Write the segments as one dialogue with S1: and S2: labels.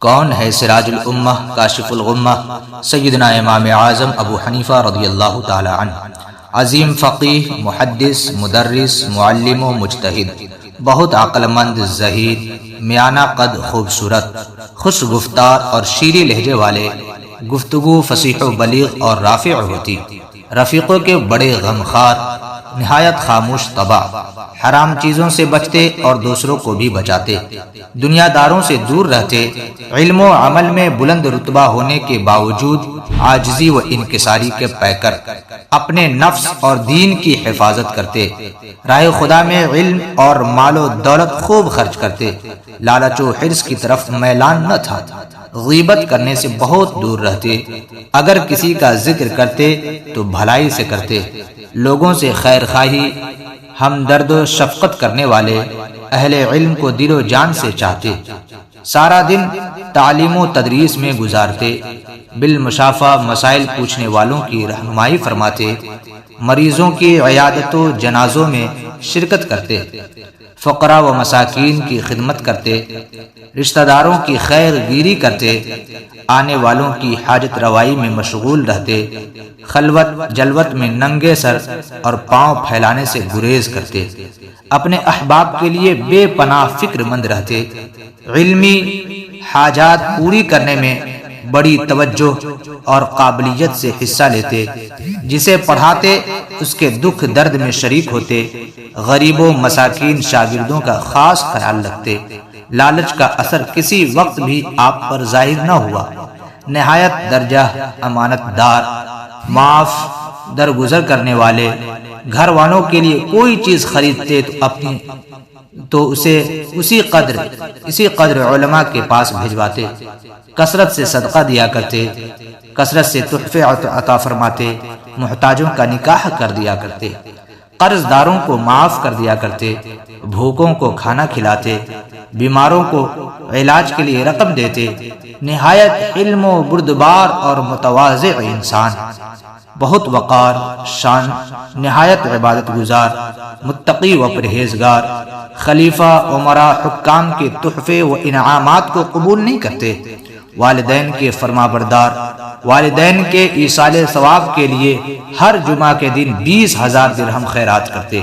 S1: کون ہے سراج الامہ کاشف الغمہ؟ سیدنا امام اعظم ابو حنیفہ رضی اللہ تعالی عنہ، عظیم فقیہ، محدث، مدرس، معلم و مجتہد، بہت عقل مند، ذہین، میانہ قد، خوبصورت، خوش گفتار اور شیریں لہجے والے، گفتگو فصیح و بلیغ اور رافع ہوتی، رفیقوں کے بڑے غمخوار، نہایت خاموش طبع، حرام چیزوں سے بچتے اور دوسروں کو بھی بچاتے، دنیا داروں سے دور رہتے، علم و عمل میں بلند رتبہ ہونے کے باوجود عاجزی و انکساری کے پیکر، اپنے نفس اور دین کی حفاظت کرتے، راہ خدا میں علم اور مال و دولت خوب خرچ کرتے، لالچ و حرص کی طرف میلان نہ تھا، غیبت کرنے سے بہت دور رہتے، اگر کسی کا ذکر کرتے تو بھلائی سے کرتے، لوگوں سے خیر خواہی، ہمدرد و شفقت کرنے والے، اہل علم کو دل و جان سے چاہتے، سارا دن تعلیم و تدریس میں گزارتے، بالمشافہ مسائل پوچھنے والوں کی رہنمائی فرماتے، مریضوں کی عیادت و جنازوں میں شرکت کرتے، فقراء و مساکین کی خدمت کرتے، رشتہ داروں کی خیر گیری کرتے، آنے والوں کی حاجت روائی میں مشغول رہتے، خلوت جلوت میں ننگے سر اور پاؤں پھیلانے سے گریز کرتے، اپنے احباب کے لیے بے پناہ فکر مند رہتے، علمی حاجات پوری کرنے میں بڑی توجہ اور قابلیت سے حصہ لیتے، جسے پڑھاتے اس کے دکھ درد میں شریک ہوتے، غریبوں مساکین شاگردوں کا خاص خیال رکھتے، لالچ کا اثر کسی وقت بھی آپ پر ظاہر نہ ہوا، نہایت درجہ امانت دار، معاف درگزر کرنے والے، گھر والوں کے لیے کوئی چیز خریدتے تو اسے اسی قدر علماء کے پاس بھجواتے، کثرت سے صدقہ دیا کرتے، کثرت سے تحفے عطا فرماتے، محتاجوں کا نکاح کر دیا کرتے، قرض داروں کو معاف کر دیا کرتے، بھوکوں کو کھانا کھلاتے، بیماروں کو علاج کے لیے رقم دیتے، نہایت علم و بردبار اور متواضع انسان، بہت وقار، شان، نہایت عبادت گزار، متقی و پرہیزگار، خلیفہ امراء حکام کے تحفے و انعامات کو قبول نہیں کرتے، والدین کے فرما بردار، والدین کے ایصال ثواب کے لیے ہر جمعہ کے دن 20,000 درہم خیرات کرتے،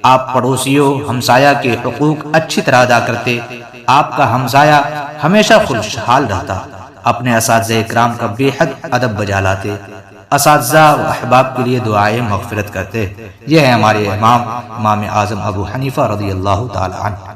S1: آپ پڑوسیوں ہمسایہ کے حقوق اچھی طرح ادا کرتے، آپ کا ہمسایہ ہمیشہ خوشحال رہتا، اپنے اساتذہ اکرام کا بے حد ادب بجا لاتے، اساتذہ و احباب کے لیے دعائیں مغفرت کرتے۔ یہ ہے ہمارے امام اعظم ابو حنیفہ رضی اللہ تعالی عنہ۔